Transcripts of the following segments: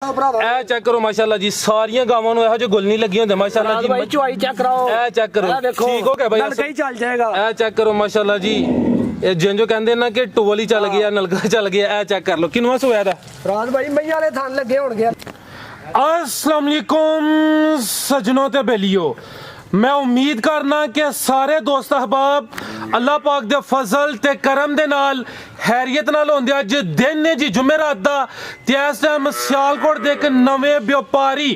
ए check करो माशाल्लाह जी सारियां गावां नूं इहो जे गुल नहीं लगी होंदे माशाल्लाह जी। भाई चुआई चेक कराओ, ए चेक करो ठीक हो गया भाई नलका ही चल जाएगा। ए चेक करो माशाल्लाह जी ये जिंजो कहंदे ना कि टोल ही चल गया नलका चल गया। ए चेक कर लो किनवा सोया दा फराज भाई मई वाले थान लगे होणगे। अस्सलाम वालेकुम सजनों ते बेलियो, मैं उम्मीद करना कि सारे दोस्त अहबाब अल्लाह पाक दे फजल ते करम दे नाल हैरियत नाल होंदे। अज दिन ने जी जुमेरात दा ते इस टाइम सियालकोट दे एक नवे व्यापारी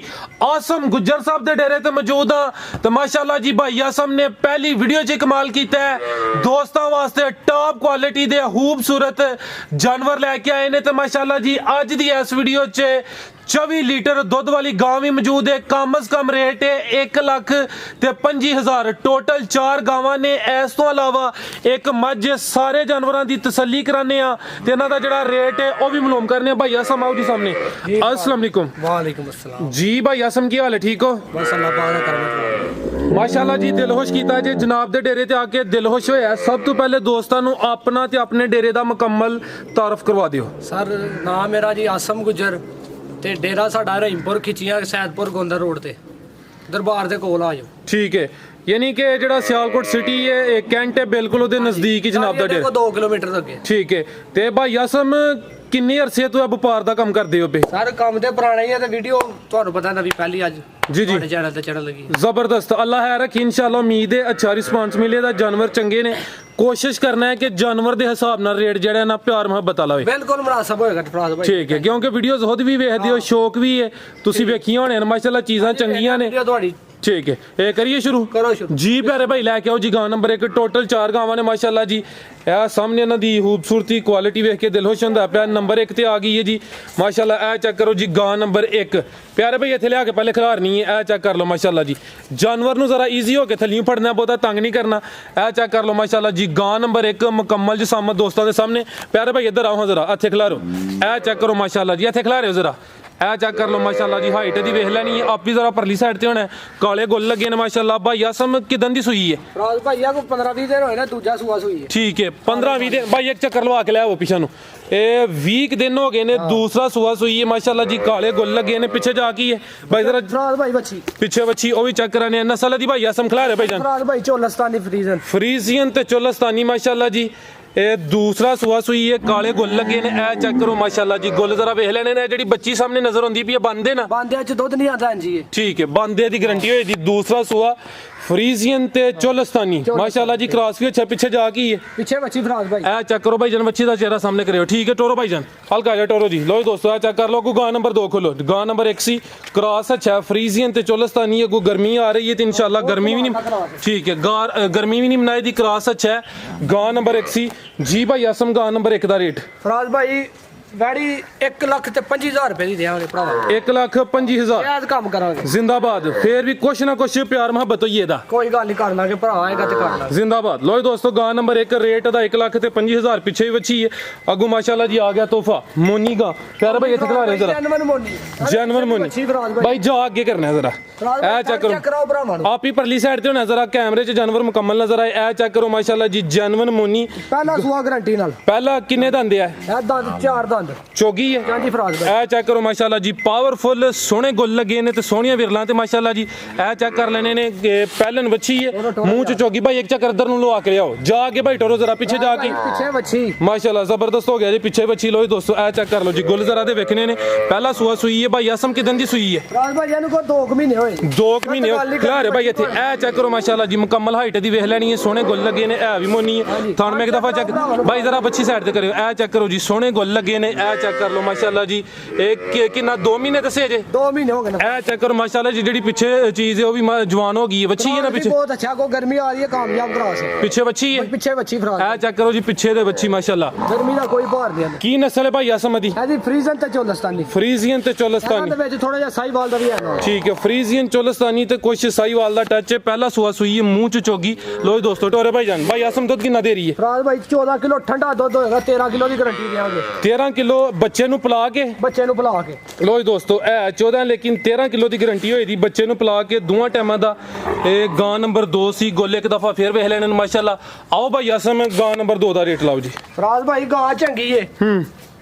आसम गुज्जर साहब दे डेरे ते मौजूद हां। तो माशाल्लाह जी भाई आसम ने पहली वीडियो च कमाल कीता है, दोस्तां वास्ते टॉप क्वालिटी दे खूबसूरत जानवर लेके आए ने। तो माशाल्लाह जी अज दी इस वीडियो च 24 लीटर दुध वाली गां भी मौजूद है। कम अज कम रेट है 1,25,000। टोटल 4 गावां ने, इस तो अलावा एक मझ। सारे जानवरों की तसल्ली कराने ते इन्हां दा जेहड़ा रेट है वह भी मालूम करने। भाई आसम आओ जी सामने। अस्सलाम वालेकुम। वालेकुम अस्सलाम जी भाई आसम की हाल है, ठीक हो? बस अल्लाह पाक दा करम। माशाल्लाह जी दिल खुश कीता जे जनाब दे डेरे ते आके दिल खुश होया। सब तो पहले दोस्तां नूं अपना ते अपने डेरे दा मुकम्मल तारफ करवा दियो। सर नाम मेरा जी आसम गुज्जर ते डेरा साडा रहीमपुर खिचियां सैदपुर गोंदर रोड ते दरबार दे कोल आ जाओ। ठीक है, यानी कि जेड़ा सियालकोट सिटी है कैंट है बिल्कुल ओदे नजदीक ही जनाब दा डेरा। 2 किलोमीटर अगे। ठीक है, ते भाई आसम किन्ने अरसे तो व्यापार दा कम करदे हो बे? सर काम ते पुराने ही है ते वीडियो ਤੁਹਾਨੂੰ ਪਤਾ ਨਵੀਂ ਪਹਿਲੀ ਅੱਜ जी जी चैनल ते चढ़न लगी। जबरदस्त, अल्लाह है रखी इंशाल्लाह। उम्मीद है अच्छा रिस्पांस मिलेगा, जानवर चंगे ने। कोशिश करना है कि जानवर के हिसाब नाल रेट जेड़ा ना प्यार मुहब्बत वाला होवे। बिल्कुल मुनासिब होएगा फराज भाई। ठीक है, क्योंकि वीडियोस खुद भी वेखदे हो, शौक भी है, तुसी वेखियां होने माशाल्लाह चीज़ां चंगियां ने। वीडियो ਤੁਹਾਡੀ ठीक है, ये करिए शुरू। करो शुरू जी प्यारे भाई लैके आओ जी गांव नंबर 1। टोटल 4 गावां ने माशाल्लाह जी। ਇਹ ਸਾਹਮਣੇ ਇਹਨਾਂ ਦੀ ਖੂਬਸੂਰਤੀ ਕੁਆਲਿਟੀ ਵੇਖ ਕੇ ਦਿਲ ਖੁਸ਼ ਹੁੰਦਾ ਪਿਆ। ਨੰਬਰ 1 ਤੇ ਆ ਗਈ ਹੈ ਜੀ ਮਾਸ਼ਾਅੱਲਾ। ਇਹ ਚੈੱਕ ਕਰੋ ਜੀ ਗਾਂ ਨੰਬਰ 1। ਪਿਆਰੇ ਭਾਈ ਇੱਥੇ ਲਿਆ ਕੇ ਪਹਿਲੇ ਖਿਲਾਰਨੀ ਹੈ। ਇਹ ਚੈੱਕ ਕਰ ਲਓ ਮਾਸ਼ਾਅੱਲਾ ਜੀ। ਜਾਨਵਰ ਨੂੰ ਜ਼ਰਾ ਈਜ਼ੀ ਹੋ ਕੇ ਥੱਲਿਓਂ ਫੜਨਾ, ਬਹੁਤਾ ਤੰਗ ਨਹੀਂ ਕਰਨਾ। ਇਹ ਚੈੱਕ ਕਰ ਲਓ ਮਾਸ਼ਾਅੱਲਾ ਜੀ ਗਾਂ ਨੰਬਰ 1 ਮੁਕੰਮਲ ਜਿਸਾਮਤ ਦੋਸਤਾਂ ਦੇ ਸਾਹਮਣੇ। ਪਿਆਰੇ ਭਾਈ ਇੱਧਰ ਆਓ ਜ਼ਰਾ, ਇੱਥੇ ਖਿਲਾਰੋ। ਇਹ ਚੈੱਕ ਕਰੋ ਮਾਸ਼ਾਅੱਲਾ ਜੀ, ਇੱਥੇ ਖਿਲਾਰਿਓ ਜ਼ਰਾ। ਇਹ ਚੈੱਕ ਕਰ ਲਓ ਮਾਸ਼ਾਅੱਲਾ ਜੀ, ਹਾਈਟ ਦੀ ਵੇਖ ਲੈਣੀ ਹੈ। ਆਪ ਵੀ ਜ਼ਰਾ ਪਰਲੀ ਸਾਈਡ ਤੇ ਹੋਣਾ। ਕਾਲੇ ਗੁੱਲ ਲੱਗੇ ਨੇ ਮਾਸ਼ਾਅੱਲਾ। ਭਾਈ ਆਸਮ ਕਿਦਾਂ ਦੀ ਸੂਈ ਹੈ? ਫਰਾਜ ਭਾਈਆ ਕੋ 15-20 ਦਿਨ ਹੋਏ ਨਾ, ਦੂਜਾ ਸੂਆ ਸੂਈ ਹੈ। ठीक है, 15-20 दिन भाई एक चक्कर लवा के लिया वो पीछे 20 दिन हो गए ने। दूसरा सुहा सुई है माशाल्लाह जी। काले गुल लगे ने पीछे जाकी है भाई जरा फराज भाई बच्ची पीछे बच्ची वो भी चेक कराने। नस्ल दी भाई आसम खिला रहे भाई जान। फराज भाई चोलस्तानी फ्रीजियन ते चोलस्तानी माशाल्लाह जी। ਇਹ दूसरा सुहा सुई है, काले गुल लगे ने। ए चेक करो माशाल्लाह जी, गुल जरा वेख लेने ने। जेडी बच्ची सामने नजर आंदी पई है बांदे ना, बांदे च दुध नहीं आता जी। ठीक है, बांदे दी गारंटी होई दी। दूसरा सुहा फ्रीजियन ते चोलस्तानी माशाल्लाह जी। क्रॉस भी अच्छा पीछे जा की है। पीछे बच्ची फराज भाई। ए चेक करो भाई जान, बच्ची का चेहरा सामने करियो। ठीक है टोरो भाई जान, हल्का जा टोरो जी। लो दोस्तों चेक कर लो। को गां नंबर 2 खोलो। गां नंबर 1 सी क्रॉस अच्छा फ्रीजियन ते चोलस्तानी है। को गर्मी आ रही है तो इंशाल्लाह गर्मी भी नहीं, ठीक है गर्मी भी नहीं मनाई दी। क्रॉस अच्छा है। गां नंबर 1 सी जी भाई आसम। गां नंबर 1 दा रेट फराज भाई वैडी 1,25,000 रुपए दी देंगे भरावा। 1,25,000 आज काम करांगे जिंदाबाद। फिर भी कुछ ना कुछ प्यार मोहब्बत होई एदा। कोई गल नहीं कर लांगे, भरा आएगा तो कर लांगे जिंदाबाद। लो दोस्तों गां नंबर 1 रेट दा 1,25,000। पीछे भी बची है। अगू माशाल्लाह जी आ गया तोहफा मोनी गां। प्यारे भाई इथे खिला रहे जरा जनवन मोनी भाई जा आगे करना है जरा। ए चेक करो आप ही परली साइड ते होना जरा, कैमरे च जानवर मुकम्मल नजर आए। ए चेक करो माशाल्लाह जी जनवन मोनी। पहला सुआ गारंटी नाल। पहला किन्ने दंद है? दंद 4 दंद चौगी है। हां जी फराज भाई। ए चेक करो माशाल्लाह जी, पावरफुल सोहने गुल लगे ने ते सोहणियां विरलां ते माशाल्लाह जी। ए चेक कर लेने ने पहलन बच्ची है, मुंह च चौगी। भाई एक चक्कर इधर नु लवा के आओ जाके भाई टोरो जरा पीछे जाके। पीछे बच्ची माशाल्लाह जबरदस्त हो गया जी। पीछे बच्ची लो दोस्तों। ए चेक कर लो जी, गुल जरा दे वेखने ने। पहला सुआ सुई है भाई आसम। किदन दी सुई है? फराज भाई इनको 2 महीने होए। 2 महीने खिला रहे भाई इथे। ए चेक करो माशाल्लाह जी, मुकम्मल हाइट दी वेख लेनी है। सोहने गुल लगे ने, है भी मोनी है। थान में एक दफा चेक भाई जरा बच्ची साइड ते करियो। ए चेक करो जी, सोहने गुल लगे ने। ए चेक कर लो माशाल्लाह जी। एक कितना 2 महीने दसे जे? 2 महीने हो गए ना। ए चेक करो माशाल्लाह जी, जेडी पीछे चीज है वो भी जवान हो गई है। बच्ची है ना पीछे? बहुत अच्छा, को गर्मी आ रही है, कामयाब क्रॉस है। पीछे बच्ची है। पीछे बच्ची फराज। ए चेक करो जी, पीछे दे बच्ची माशाल्लाह। गर्मी का कोई भार नहीं है। की नस्ल है भाई आसम दी? है जी फ्रीजन ते चोलस्तानी। फ्रीजियन ते चोलस्तानी ਇਹਨਾਂ ਦੇ ਵਿੱਚ ਥੋੜਾ ਜਿਹਾ ਸਾਈਵਾਲ ਦਾ ਵੀ ਹੈਗਾ। ठीक है, फ्रीजियन चोलस्तानी ते कुछ साहीवाल दा टच है। पहला सुआ सुई है, मुंह च चोगी। लो दोस्तों टोरे भाई जान, भाई आसम दुध कितना दे रही है? फराज भाई 14 किलो ठंडा दुध होएगा, 13 किलो की गारंटी देंगे। 13 किलो बच्चे नु पिला के। बच्चे नु पिला के। लो दोस्तों है 14 लेकिन 13 किलो की गारंटी होई दी। बच्चे नु पिला के दोवां टाइमां दा। ए गां नंबर 2 सी गोले एक दफा फिर वेख लेने माशाल्लाह। आओ भाई आसम गां नंबर 2 दा रेट लाओ जी। फराज भाई गां चंगी है,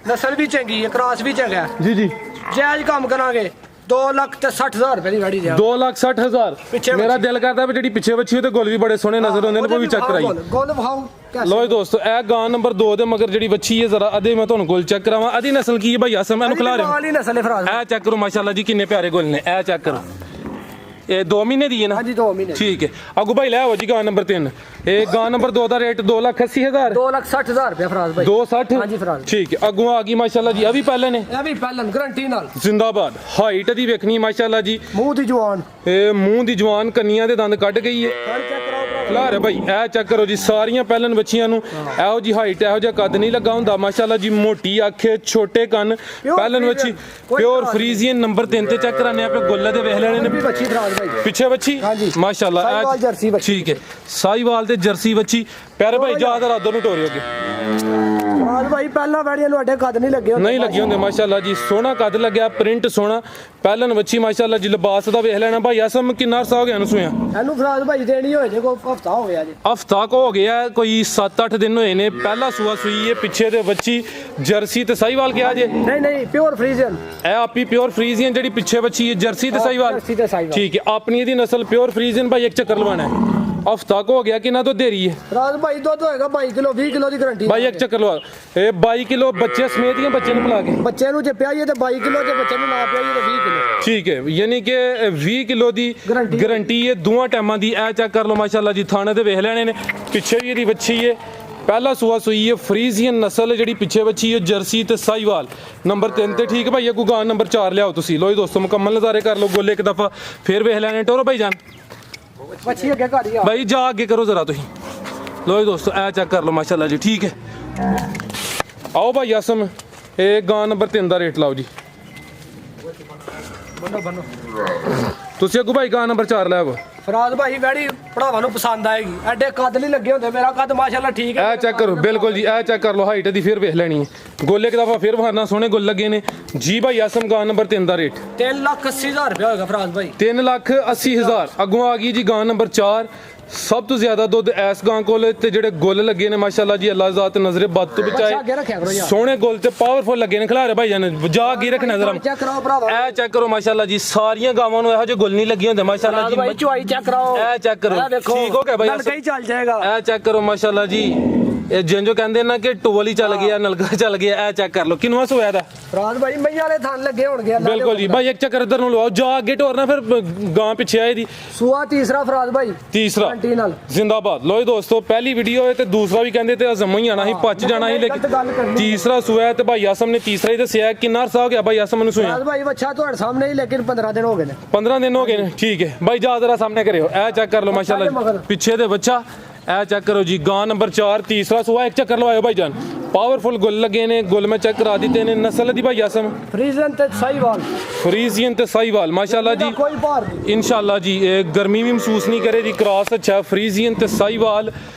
नस्ल भी चंगी है, क्रॉस भी चंगा है जी जी। ਜਾਇਜ਼ ਕੰਮ ਕਰਾਂਗੇ 2,60,000 ਰੁਪਏ ਦੀ ਵੈੜੀ ਦਿਆਂ 2,60,000 ਪਿੱਛੇ ਮੇਰਾ ਦਿਲ ਕਰਦਾ ਵੀ ਜਿਹੜੀ ਪਿੱਛੇ ਬੱਚੀ ਉਹ ਤੇ ਗੁੱਲ ਵੀ ਬੜੇ ਸੋਹਣੇ ਨਜ਼ਰ ਆਉਂਦੇ ਨੇ, ਉਹ ਵੀ ਚੈੱਕ ਕਰਾਈ। ਗੋਲ ਵਿਖਾਓ ਲੋ ਜੀ ਦੋਸਤੋ, ਇਹ ਗਾਂ ਨੰਬਰ 2 ਦੇ ਮਗਰ ਜਿਹੜੀ ਬੱਚੀ ਹੈ ਜ਼ਰਾ ਅਦੇ ਮੈਂ ਤੁਹਾਨੂੰ ਗੁੱਲ ਚੈੱਕ ਕਰਾਵਾਂ। ਅਦੀ ਨਸਲ ਕੀ ਹੈ ਭਾਈ ਆਸਮ, ਇਹਨੂੰ ਖਿਲਾ ਰਹੇ ਹੋ? ਵਾਲੀ ਨਸਲ ਹੈ ਫਰਾਜ਼ ਇਹ ਚੈੱਕ ਕਰੋ ਮਾਸ਼ਾਅੱਲਾ ਜੀ, ਕਿੰਨੇ ਪਿਆਰੇ ਗੁੱਲ ਨੇ। ਇਹ ਚੈੱਕ ਕਰੋ, ਇਹ 2 ਮਹੀਨੇ ਦੀ ਹੈ ਨਾ? ਹਾਂਜੀ 2 ਮਹੀਨੇ। ਠੀਕ ਹੈ। ਅੱਗੂ ਭਾਈ ਲੈ ਆਓ ਜੀ ਗਾਂ ਨੰਬਰ 3। ਇਹ ਗਾਂ ਨੰਬਰ 2 ਦਾ ਰੇਟ 2,80,000 2,60,000 ਰੁਪਏ ਫਰਾਜ਼ ਭਾਈ। 260? ਹਾਂਜੀ ਫਰਾਜ਼। ਠੀਕ ਹੈ। ਅੱਗੋਂ ਆ ਗਈ ਮਾਸ਼ਾਅੱਲਾ ਜੀ, ਇਹ ਵੀ ਪਹਿਲੇ ਨੇ? ਇਹ ਵੀ ਪਹਿਲਾਂ ਗਰੰਟੀ ਨਾਲ ਜ਼ਿੰਦਾਬਾਦ। ਹਾਈਟ ਦੀ ਵੇਖਣੀ ਮਾਸ਼ਾਅੱਲਾ ਜੀ, ਮੂੰਹ ਦੀ ਜਵਾਨ, ਇਹ ਮੂੰਹ ਦੀ ਜਵਾਨ, ਕੰਨੀਆਂ ਦੇ ਦੰਦ ਕੱਢ ਗਈ ਹੈ। ਹਰ ਚੈੱਕ ਕਰਾਓ ਭਰਾ। ਲਾ ਰੇ ਭਾਈ, ਇਹ ਚੈੱਕ ਕਰੋ ਜੀ, ਸਾਰੀਆਂ ਪਹਿਲਨ ਬੱਚੀਆਂ ਨੂੰ ਇਹੋ ਜੀ ਹਾਈਟ, ਇਹੋ ਜਿਹਾ ਕੱਦ ਨਹੀਂ ਲੱਗਾ ਹੁੰਦਾ ਮਾਸ਼ਾਅੱਲਾ ਜੀ। ਮੋਟੀ ਅੱਖੇ, ਛੋਟੇ ਕੰਨ, ਪਹਿਲਨ ਬੱਚੀ ਪਿਓਰ ਫਰੀਜ਼ੀਅਨ ਨੰਬਰ 3 ਤੇ ਚੈੱਕ ਕਰਾਨੇ ਆਪੇ ਗੁੱਲੇ ਦੇ ਵੇਖ ਲੈਣੇ ਨੇ। ਵੀ ਬੱਚੀ ਫਰਾਜ਼ ਭਾਈ ਪਿੱਛੇ ਬੱਚੀ ਮਾਸ਼ਾਅੱਲਾ, ਸਾਈਵਾਲ ਜਰਸੀ ਬੱਚੀ। ਠੀਕ ਹੈ, ਸਾਈਵਾਲ ਤੇ ਜਰਸੀ ਬੱਚੀ। ਪਿਆਰੇ ਭਾਈ ਜ਼ਿਆਦਾ ਉਧਰ ਨੂੰ ਟੋਰਿਓ ਅੱਗੇ। ਫਰਾਜ਼ ਭਾਈ ਪਹਿਲਾਂ ਵੈੜੀਆਂ ਨੂੰ ਅੱਡੇ ਕੱਦ ਨਹੀਂ ਲੱਗੇ ਨਹੀਂ ਲੱਗੇ ਹੁੰਦੇ ਮਾਸ਼ਾਅੱਲਾ ਜੀ, ਸੋਹਣਾ ਕੱਦ ਲੱਗਿਆ, ਪ੍ਰਿੰਟ ਸੋਹਣਾ, ਪਹਿਲਨ ਬੱਚੀ ਮਾਸ਼ਾਅੱਲਾ ਜੀ। ਲਿਬਾਸ ਦਾ ਵੇਖ ਲੈਣਾ ਭਾਈ ਆਸਮ, ਕਿੰਨਾ ਅਰਸਾ ਹੋ ਗਿਆ ਇਹਨੂੰ ਸੂਇਆ? ਇਹਨੂੰ ਫਰਾਜ਼ ਭਾਈ ਦੇਣੀ ਹੋਏ ਜੇ ਕੋਈ ਹਫਤਾ ਹੋ ਗਿਆ ਜੀ। ਹਫਤਾ ਕੋ ਹੋ ਗਿਆ, ਕੋਈ 7-8 ਦਿਨ ਹੋਏ ਨੇ। ਪਹਿਲਾ ਸੂਆ ਸੂਈ ਹੈ, ਪਿੱਛੇ ਦੇ ਬੱਚੀ ਜਰਸੀ ਤੇ ਸਾਈਵਾਲ ਕਿਹਾ ਜੇ? ਨਹੀਂ ਪਿਓਰ ਫਰੀਜ਼ਨ। ਇਹ ਆਪੀ ਪਿਓਰ ਫਰੀਜ਼ੀਅਨ ਜਿਹੜੀ ਪਿੱਛੇ ਬੱਚੀ ਹੈ, ਜਰਸੀ ਤੇ ਸਾਈਵਾਲ? ਜਰਸੀ ਤੇ ਸਾਈਵਾਲ। ਠੀਕ ਹੈ, ਆਪਣੀ ਇਹਦੀ ਨਸਲ ਪਿਓਰ ਫਰੀਜ਼ੀਅਨ ਭਾਈ। ਇੱਕ ਚੱਕਰ ਲਵਾਣਾ ਹੈ, ਹਫਤਾ ਕੋ ਹੋ ਗਿਆ, ਕਿੰਨਾ ਤੋਂ ਦੇਰੀ ਹੈ? ਫਰਾਜ਼ ਭਾਈ ਦੁੱਧ ਹੋਏਗਾ 22 ਕਿਲੋ, 20 ਕਿਲੋ ਦੀ ਗਾਰੰਟੀ ਭਾਈ ਇੱਕ ਚੱਕਰ ਲਵਾ। ਇਹ 22 ਕਿਲੋ ਬੱਚੇ ਸਮੇਤ ਹੀ ਬੱਚੇ ਨੂੰ ਪਿਲਾ ਕੇ? ਬੱਚੇ ਨੂੰ ਜੇ ਪਿਆਈਏ ਤੇ 22 ਕਿਲੋ, ਜੇ ਬੱਚੇ ਨੂੰ ਨਾ ਪਿਆਈਏ ਤੇ 20 ਕਿਲੋ। ਠੀਕ ਹੈ, ਯਾਨੀ ਕਿ 20 ਕਿਲੋ ਦੀ ਗਾਰੰਟੀ ਹੈ ਦੋਵਾਂ ਟਾਈਮਾਂ ਦੀ। ਇਹ ਚੈੱਕ ਕਰ ਲਓ ਮਾਸ਼ਾਅੱਲਾ ਜੀ, ਥਾਣੇ ਤੇ ਵੇਖ ਲੈਣੇ ਨੇ। ਪਿੱਛੇ ਵੀ ਇਹਦੀ ਬੱਚੀ ਹੈ, ਪਹਿਲਾ ਸੂਆ ਸੂਈ ਹੈ, ਫਰੀਜ਼ੀਅਨ ਨਸਲ ਜਿਹੜੀ ਪਿੱਛੇ ਬੱਚੀ ਹੈ, ਜਰਸੀ ਤੇ ਸਾਈਵਾਲ ਨੰਬਰ 3 ਤੇ। ਠੀਕ ਹੈ ਭਾਈ, ਅੱਗੂ ਗਾਂ ਨੰਬਰ 4 ਲਿਆਓ ਤੁਸੀਂ। ਲੋ ਜੀ ਦੋਸਤੋ, ਮੁਕੰਮਲ ਨਜ਼ਾਰੇ ਕਰ ਲਓ ਗੋਲ ਇੱਕ ਦਫਾ, ਫਿਰ ਵੇਖ ਲੈਣੇ। ਟੋਰੋ ਭਾਈ ਜਾਨ, ਬੱਚੀ ਅੱਗੇ ਘਰ ਹੀ ਆ ਭਾਈ ਜਾ ਅੱਗੇ ਕਰੋ ਜ਼ਰਾ ਤੁਸੀਂ। ਲੋ ਜੀ ਦੋਸਤੋ, ਇਹ ਚੈੱਕ ਕਰ ਲਓ ਮਾਸ਼ਾਅੱਲਾ ਜੀ। ਠੀਕ ਹੈ, ਆਓ ਭਾਈ ਆਸਮ, ਇਹ ਗਾਂ ਨੰਬਰ 3 ਦਾ ਰੇਟ ਲਾਓ ਜੀ। ਬੰਨੋ ਤੁਸੀਂ ਅੱਗੂ ਭਾਈ ਗਾਂ ਨੰਬਰ 4 ਲੈ ਆਵੋ। ਫਰਾਜ਼ ਭਾਈ ਵੈੜੀ ਭਰਾਵਾਂ ਨੂੰ ਪਸੰਦ ਆਏਗੀ। ਐਡੇ ਕੱਦ ਨਹੀਂ ਲੱਗੇ ਹੁੰਦੇ, ਮੇਰਾ ਕੱਦ ਮਾਸ਼ਾਅੱਲਾ ਠੀਕ ਹੈ। ਇਹ ਚੈੱਕ ਕਰੋ, ਬਿਲਕੁਲ ਜੀ, ਇਹ ਚੈੱਕ ਕਰ ਲਓ ਹਾਈਟ ਦੀ, ਫਿਰ ਵੇਖ ਲੈਣੀ ਹੈ। ਗੋਲੇ ਇੱਕ ਦਫਾ ਫਿਰ ਵਹਾਨਾ, ਸੋਹਣੇ ਗੁੱਲ ਲੱਗੇ ਨੇ ਜੀ ਭਾਈ ਆਸਮ। ਗਾਂ ਨੰਬਰ 3 ਦਾ ਰੇਟ 3,80,000 ਰੁਪਏ ਹੋਏਗਾ ਫਰਾਜ਼ ਭਾਈ। 3,80,000। ਅੱਗੋਂ ਆ ਗਈ ਜੀ ਗਾਂ ਨੰਬਰ 4। ਸਭ ਤੋਂ ਜ਼ਿਆਦਾ ਦੁੱਧ ਐਸ ਗਾਂ ਕੋਲ ਤੇ ਜਿਹੜੇ ਗੁੱਲ ਲੱਗੇ ਨੇ ਮਾਸ਼ਾਅੱਲਾ ਜੀ, ਅੱਲਾਹ ਜ਼ਾਤ ਨਜ਼ਰੇ ਬਦ ਤੋਂ ਬਚਾਏ। ਸੋਹਣੇ ਗੁੱਲ ਤੇ ਪਾਵਰਫੁਲ ਲੱਗੇ ਨੇ। ਖਿਲਾਰੇ ਭਾਈ ਜਾਨ ਜਾ ਅੱਗੇ ਰੱਖਣਾ ਜ਼ਰਾ। ਚੈੱਕ ਕਰਾਓ ਭਰਾਵਾ, ਇਹ ਚੈੱਕ ਕਰੋ ਮਾਸ਼ਾਅੱਲਾ ਜੀ, ਸਾਰੀਆਂ ਗਾਵਾਂ ਨੂੰ ਇਹੋ ਜਿਹੇ ਗੁੱਲ ਨਹੀਂ ਲੱਗੇ ਹੁੰਦੇ ਮਾਸ਼ਾਅੱਲਾ ਜੀ। ਭਾਈ ਚੁਆਈ ਚੈੱਕ ਕਰਾਓ, ਇਹ ਚੈੱਕ ਕਰੋ, ਠੀਕ ਹੋ ਗਿਆ ਭਾਈ? ਨਲਕਾ ਹੀ ਚੱਲ ਜਾਏਗਾ। ਇਹ ਚੈੱਕ ਕਰੋ ਮਾਸ਼ਾਅੱਲਾ ਜੀ, ਇਹ ਜਿੰਜੋ ਕਹਿੰਦੇ ਨਾ ਕਿ ਟੋਲ ਹੀ ਚੱਲ ਗਿਆ, ਨਲਕਾ ਚੱਲ ਗਿਆ। ਇਹ ਚੈੱਕ ਕਰ ਲਓ, ਕਿੰਨਵਾਂ ਸੋਇਆ ਦਾ? ਫਰਾਜ਼ ਭਾਈ ਮਈਆਂ ਵਾਲੇ ਥਣ ਲੱਗੇ ਹੋਣਗੇ। ਬਿਲਕੁਲ ਜੀ ਭਾਈ, ਇੱਕ ਚੱਕਰ ਇੱਧਰ ਨੂੰ ਲਵਾਓ, ਜਾ ਅੱਗੇ ਟੋਰਨਾ, ਫਿਰ ਗਾਂ ਪਿੱਛੇ ਆਏ ਦੀ। ਸੂਆ ਤੀਸਰਾ ਫਰਾਜ਼ ਭਾਈ, ਤੀਸਰਾ ਗਾਰੰਟੀ ਨਾਲ ਜ਼ਿੰਦਾਬਾਦ। ਲੋ ਜੀ ਦੋਸਤੋ, ਪਹਿਲੀ ਵੀਡੀਓ ਹੈ ਤੇ ਦੂਸਰਾ ਵੀ ਕਹਿੰਦੇ ਤੇ ਅਜ਼ਮ ਹੀ ਆਣਾ ਸੀ, ਪੱਚ ਜਾਣਾ ਸੀ, ਲੇਕਿਨ ਤੀਸਰਾ ਸੂਆ ਤੇ ਭਾਈ ਆਸਮ ਨੇ ਤੀਸਰਾ ਹੀ ਦੱਸਿਆ। ਕਿੰਨਾ ਅਰਸਾ ਹੋ ਗਿਆ ਭਾਈ ਆਸਮ ਨੂੰ ਸੂਇਆ? ਫਰਾਜ਼ ਭਾਈ ਬੱਚਾ ਤੁਹਾਡੇ ਸਾਹਮਣੇ ਹੀ, ਲੇਕਿਨ 15 ਦਿਨ ਹੋ ਗਏ ਨੇ। 15 ਦਿਨ ਹੋ ਗਏ ਨੇ। ਠੀਕ ਹੈ ਭਾਈ, ਜਾ ਜ਼ਰਾ ਸਾਹਮਣੇ ਕਰਿਓ। ਇਹ ਚੈੱਕ ਕਰ ਲਓ ਮਾਸ਼ਾਅੱਲਾ ਜੀ, ਪਿੱਛੇ ਦੇ ਬੱਚਾ। ਇਹ ਚੈੱਕ ਕਰੋ ਜੀ, ਗਾਂ ਨੰਬਰ 4 ਤੀਸਰਾ ਸੂਆ। ਇੱਕ ਚੱਕਰ ਲਵਾਇਓ ਭਾਈ ਜਾਨ, ਪਾਵਰਫੁਲ ਗੁੱਲ ਲੱਗੇ ਨੇ। ਗੁੱਲ ਮੈਂ ਚੈੱਕ ਕਰਾ ਦਿੱਤੇ ਨੇ। ਨਸਲ ਦੀ ਭਾਈ ਆਸਮ ਫਰੀਜ਼ਨ ਤੇ ਸਾਈਵਾਲ, ਫਰੀਜ਼ੀਅਨ ਤੇ ਸਾਈਵਾਲ ਮਾਸ਼ਾਅੱਲਾ ਜੀ। ਕੋਈ ਭਾਰ ਨਹੀਂ ਇਨਸ਼ਾਅੱਲਾ ਜੀ, ਇਹ ਗਰਮੀ ਵੀ ਮਹਿਸੂਸ ਨਹੀਂ ਕਰੇਗੀ। ਕ੍ਰਾਸ ਅੱਛਾ, ਫਰੀਜ਼ੀਅਨ ਤੇ ਸਾਈਵਾਲ।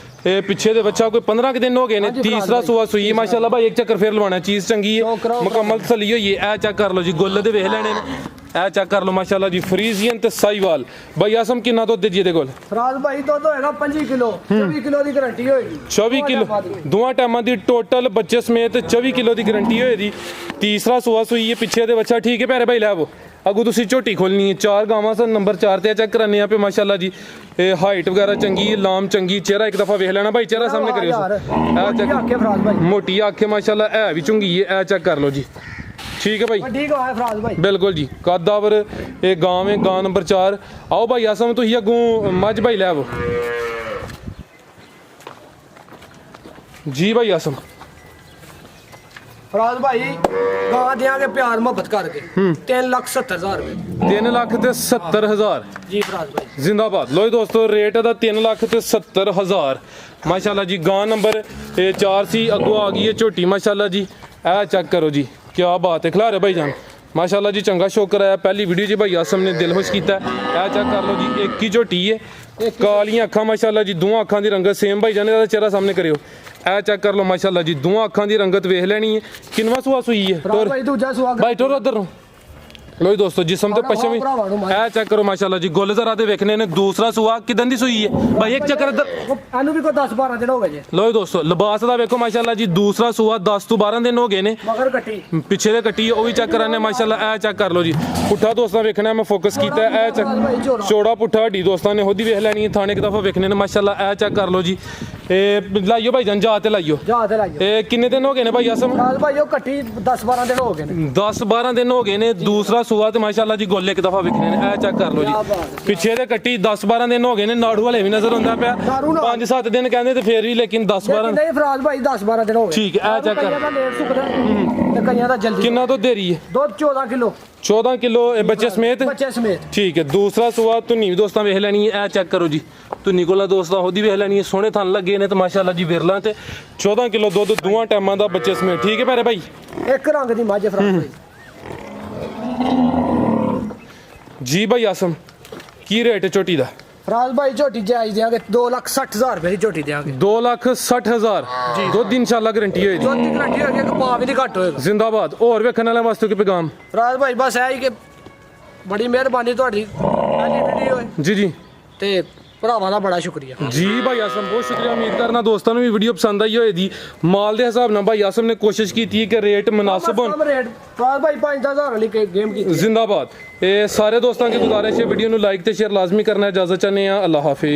ਇਹ ਪਿੱਛੇ ਦੇ ਬੱਚਾ ਕੋਈ 15 ਕਿ ਦਿਨ ਹੋ ਗਏ ਨੇ। ਤੀਸਰਾ ਸੂਆ ਸੂਈ ਮਾਸ਼ਾਅੱਲਾ ਭਾਈ, ਇੱਕ ਚੱਕਰ ਫੇਰ ਲਵਾਣਾ। ਚੀਜ਼ ਚੰਗੀ ਹੈ, ਮੁਕੰਮਲ ਤਸੱਲੀ ਹੋਈ ਹੈ। ਇਹ ਚੈੱਕ ਕਰ ਲਓ ਜੀ, ਗੁੱਲ ਦੇ ਵੇਖ ਲੈਣੇ ਨੇ। ਇਹ ਚੈੱਕ ਕਰ ਲਓ ਮਾਸ਼ਾਅੱਲਾ ਜੀ, ਫਰੀਜ਼ੀਅਨ ਤੇ ਸਾਈਵਾਲ। ਭਾਈ ਆਸਮ ਕਿੰਨਾ ਦੁੱਧ ਦੇ ਜੀ ਇਹਦੇ ਕੋਲ? ਫਰਾਜ਼ ਭਾਈ ਦੁੱਧ ਹੋਏਗਾ 25 ਕਿਲੋ, 24 ਕਿਲੋ ਦੀ ਗਾਰੰਟੀ ਹੋਏਗੀ। 24 ਕਿਲੋ ਦੋਵਾਂ ਟਾਈਮਾਂ ਦੀ ਟੋਟਲ ਬੱਚੇ ਸਮੇਤ 24 ਕਿਲੋ ਦੀ ਗਾਰੰਟੀ ਹੋਏਗੀ। ਤੀਸਰਾ ਸੂਆ ਸੂਈ ਹੈ, ਪਿੱਛੇ ਦੇ ਬੱਚਾ। ਠੀਕ ਹੈ ਪਿਆਰੇ ਭਾਈ, ਲੈ ਆਵੋ। ਅੱਗੋਂ ਤੁਸੀਂ ਝੋਟੀ ਖੋਲਣੀ ਹੈ। 4 ਗਾਵਾਂ ਸਨ, ਨੰਬਰ 4 ਤੇ ਚੈੱਕ ਕਰਾਨੇ ਆ ਪੇ ਮਾਸ਼ਾਅੱਲਾ ਜੀ। ਇਹ ਹਾਈਟ ਵਗੈਰਾ ਚੰਗੀ ਹੈ, ਲਾਮ ਚੰਗੀ। ਚਿਹਰਾ ਇੱਕ ਦਫਾ ਵੇਖ ਲੈਣਾ ਭਾਈ, ਚਿਹਰਾ ਸਾਹਮਣੇ ਕਰਿਓ। ਇਹ ਚੈੱਕ ਆਖੇ ਫਰਾਜ਼ ਭਾਈ, ਮੋਟੀ ਆਖੇ ਮਾਸ਼ਾਅੱਲਾ, ਇਹ ਵੀ ਚੰਗੀ ਹੈ। ਇਹ ਚੈੱਕ ਕਰ ਲਓ ਜੀ। ਠੀਕ ਹੈ ਭਾਈ, ਵੱਡੀ ਗਾਂ ਹੈ ਫਰਾਜ਼ ਭਾਈ, ਬਿਲਕੁਲ ਜੀ। ਕਾਦਾਵਰ ਇਹ ਗਾਂ ਹੈ, ਗਾਂ ਨੰਬਰ 4। ਆਓ ਭਾਈ ਆਸਮ, ਤੁਸੀਂ ਅੱਗੋਂ ਮੱਝ ਭਾਈ ਲੈ ਆਵੋ ਜੀ। ਭਾਈ ਆਸਮ ਫਰਾਜ਼ ਭਾਈ ਗਾਂ ਦਿਆਂਗੇ ਪਿਆਰ ਮੁਹੱਬਤ ਕਰਕੇ 3,70,000 ਰੁਪਏ। 3,70,000 ਜੀ ਫਰਾਜ਼ ਭਾਈ, ਜ਼ਿੰਦਾਬਾਦ। ਲੋ ਜੀ ਦੋਸਤੋ, ਰੇਟ ਦਾ 3,70,000 ਮਾਸ਼ਾਅੱਲਾ ਜੀ। ਗਾਂ ਨੰਬਰ 4 ਸੀ। ਅੱਗੋਂ ਆ ਗਈ ਹੈ ਝੋਟੀ ਮਾਸ਼ਾਅੱਲਾ ਜੀ। ਇਹ ਚੈੱਕ ਕਰੋ ਜੀ, ਕੀ ਬਾਤ ਹੈ। ਖਿਲਾਰੇ ਭਾਈ ਜਾਨ ਮਾਸ਼ਾਅੱਲਾ ਜੀ, ਚੰਗਾ ਸ਼ੌਕਰ ਆਇਆ। ਪਹਿਲੀ ਵੀਡੀਓ 'ਚ ਭਾਈ ਆਸਮ ਨੇ ਦਿਲ ਖੁਸ਼ ਕੀਤਾ। ਇਹ ਚੈੱਕ ਕਰ ਲਓ ਜੀ, ਇੱਕ ਹੀ ਝੋਟੀ ਹੈ, ਕਾਲੀਆਂ ਅੱਖਾਂ ਮਾਸ਼ਾਅੱਲਾ ਜੀ। ਦੋਵਾਂ ਅੱਖਾਂ ਦੀ ਰੰਗਤ ਸੇਮ ਭਾਈ ਜਾਨ ਦਾ ਚਿਹਰਾ ਸਾਹਮਣੇ ਕਰਿਓ। ਇਹ ਚੈੱਕ ਕਰ ਲਓ ਮਾਸ਼ਾਅੱਲਾ ਜੀ, ਦੋਵਾਂ ਅੱਖਾਂ ਦੀ ਰੰਗਤ ਵੇਖ ਲੈਣੀ ਹੈ। ਕਿੰਨਵਾਂ ਸੂਆ ਸੂਈ ਹੈ? ਫਰਾਜ਼ ਭਾਈ ਦੂਜਾ ਸੁਹਾਗ ਭਾਈ ਟੋਰ ਉਧਰ ਨੂੰ। ਲੋ ਜੀ ਦੋਸਤੋ ਜਿਸਮ ਤੇ ਪਛਮੀ ਭਰਾਵਾਂ ਨੂੰ ਇਹ ਚੈੱਕ ਕਰੋ ਮਾਸ਼ਾਅੱਲਾ ਜੀ ਗੁੱਲ ਜ਼ਰਾ ਤੇ ਵੇਖਣੇ ਨੇ ਦੂਸਰਾ ਸੂਆ ਕਿਦਾਂ ਦੀ ਸੂਈ ਹੈ ਭਾਈ ਇੱਕ ਚੱਕਰ ਇੱਧਰ ਇਹਨੂੰ ਵੀ ਕੋਈ 10-12 ਦਿਨ ਹੋ ਗਏ ਜੇ ਲੋ ਜੀ ਦੋਸਤੋ ਲਿਬਾਸ ਦਾ ਵੇਖੋ ਮਾਸ਼ਾਅੱਲਾ ਜੀ ਦੂਸਰਾ ਸੂਆ 10 ਤੋਂ 12 ਦਿਨ ਹੋ ਗਏ ਨੇ ਮਗਰ ਕੱਟੀ ਪਿੱਛੇ ਦੇ ਕੱਟੀ ਉਹ ਵੀ ਚੈੱਕ ਕਰਾਨੇ ਮਾਸ਼ਾਅੱਲਾ ਇਹ ਚੈੱਕ ਕਰ ਲਓ ਜੀ ਪੁੱਠਾ ਦੋਸਤਾਂ ਵੇਖਣਾ ਮੈਂ ਫੋਕਸ ਕੀਤਾ ਇਹ ਚੈੱਕ ਚੋੜਾ ਪੁੱਠਾ ਹੱਡੀ ਦੋਸਤਾਂ ਨੇ ਉਹਦੀ ਵੇਖ ਲੈਣੀ ਹੈ ਥਾਣੇ ਇੱਕ ਦਫਾ ਵੇਖਣੇ ਨੇ ਮਾਸ਼ਾਅੱਲਾ ਇਹ ਚੈੱਕ ਕਰ ਲਓ ਜੀ ਇਹ ਲਾਈਓ ਭਾਈ ਜਾਨ ਜਾ ਤੇ ਲਾਈਓ ਜਾ ਤੇ ਲਾਈਓ ਇਹ ਕਿੰਨੇ ਦਿਨ ਹੋ ਗਏ ਨੇ ਭਾਈ ਆਸਮ ਰਾਜ ਭਾਈ ਉਹ ਕੱਟੀ 10-12 ਦਿਨ ਹੋ ਗਏ ਨੇ 10-12 ਦਿਨ ਹੋ ਗਏ ਨੇ ਦੂਸਰਾ ਸੂਆ ਤੇ ਮਾਸ਼ਾਅੱਲਾ ਜੀ ਗੋਲੇ ਇੱਕ ਦਫਾ ਵੇਖਣੇ ਨੇ ਇਹ ਚੈੱਕ ਕਰ ਲਓ ਜੀ ਪਿੱਛੇ ਦੇ ਕੱਟੀ 10-12 ਦਿਨ ਹੋ ਗਏ ਨੇ ਨਾੜੂ ਵਾਲੇ ਵੀ ਨਜ਼ਰ ਆਉਂਦਾ ਪਿਆ 5-7 ਦਿਨ ਕਹਿੰਦੇ ਤੇ ਫੇਰ ਵੀ ਲੇਕਿਨ 10-12 ਨਹੀਂ ਫਰਾਜ ਭਾਈ 10-12 ਦਿਨ ਹੋ ਗਏ ਠੀਕ ਹੈ ਇਹ ਚੈੱਕ ਕਈਆਂ ਕਰ ਦਾ ਲੇਟ ਸੁੱਕਦਾ ਤੇ ਕਈਆਂ ਦਾ ਜਲਦੀ ਕਿੰਨਾ ਤੋਂ ਦੇਰੀ ਹੈ ਦੁੱਧ 14 ਕਿਲੋ 14 ਕਿਲੋ ਇਹ ਬੱਚੇ ਸਮੇਤ ਬੱਚੇ ਸਮੇਤ ਠੀਕ ਹੈ ਦੂਸਰਾ ਸੂਆ ਧੁੰਨੀ ਵੀ ਦੋਸਤਾਂ ਵੇਖ ਲੈਣੀ ਹੈ ਇਹ ਚੈੱਕ ਕਰੋ ਜੀ ਧੁੰਨੀ ਕੋਲਾ ਦੋਸਤਾਂ ਉਹਦੀ ਵੇਖ ਲੈਣੀ ਹੈ ਸੋਹਣੇ ਥਣ ਲੱਗੇ ਨੇ ਤੇ ਮਾਸ਼ਾਅੱਲਾ ਜੀ ਵਿਰਲਾ ਤੇ 14 ਕਿਲੋ ਦੁੱਧ ਦੋਵਾਂ ਟਾਈਮਾਂ ਦਾ ਬੱਚੇ ਸਮੇਤ ਠੀਕ ਹੈ ਪਿਆਰੇ ਭਾਈ ਇੱਕ ਰੰਗ ਦੀ ਮੱਝ ਫਰਾਜ ਭਾਈ ਜੀ ਭਾਈ ਆਸਮ ਕੀ ਰੇਟ ਹੈ ਝੋਟੀ ਦਾ ਫਰਾਜ ਭਾਈ ਝੋਟੀ ਜਾਇਜ਼ ਦਿਆਂਗੇ 2,60,000 ਰੁਪਏ ਦੀ ਝੋਟੀ ਦਿਆਂਗੇ 2,60,000 ਜੀ ਦੁੱਧ ਇਨਸ਼ਾਅੱਲਾ ਗਾਰੰਟੀ ਹੋਏਗੀ ਦੁੱਧ ਦੀ ਗਰੰਟੀ ਹੋਏਗੀ ਕਿ ਪਾ ਵੀ ਨਹੀਂ ਘੱਟ ਹੋਏਗਾ ਜ਼ਿੰਦਾਬਾਦ ਹੋਰ ਵੇਖਣ ਵਾਲਿਆਂ ਵਾਸਤੇ ਕੀ ਪੈਗਾਮ ਫਰਾਜ ਭਾਈ ਬਸ ਇਹ ਹੀ ਕਿ ਬੜੀ ਮਿਹਰਬਾਨੀ ਤੁਹਾਡੀ ਪਹਿਲੀ ਵੀਡੀਓ ਹੈ ਜੀ ਜੀ ਤੇ ਭਰਾਵਾਂ ਦਾ ਬੜਾ ਸ਼ੁਕਰੀਆ ਜੀ ਭਾਈ ਆਸਮ ਬਹੁਤ ਸ਼ੁਕਰੀਆ ਉਮੀਦ ਕਰਨਾ ਦੋਸਤਾਂ ਨੂੰ ਵੀ ਵੀਡੀਓ ਪਸੰਦ ਆਈ ਹੋਏਗੀ ਮਾਲ ਦੇ ਹਿਸਾਬ ਨਾਲ ਭਾਈ ਆਸਮ ਨੇ ਕੋਸ਼ਿਸ਼ ਕੀਤੀ ਹੈ ਕਿ ਰੇਟ ਮੁਨਾਸਿਬ ਹੋਣ ਸਭ ਰੇਟ ਫਰਾਜ ਭਾਈ 5,000 ਵਾਲੀ ਗੇਮ ਕੀਤੀ जिंदाबाद ये सारे दोस्तों की गुजारिश है वीडियो ਨੂੰ ਲਾਈਕ ਤੇ ਸ਼ੇਅਰ ਲਾਜ਼ਮੀ ਕਰਨਾ ਇਜਾਜ਼ਤ ਚਾਹੁੰਦੇ ਆ ਅੱਲਾਹ ਹਾਫਿਜ਼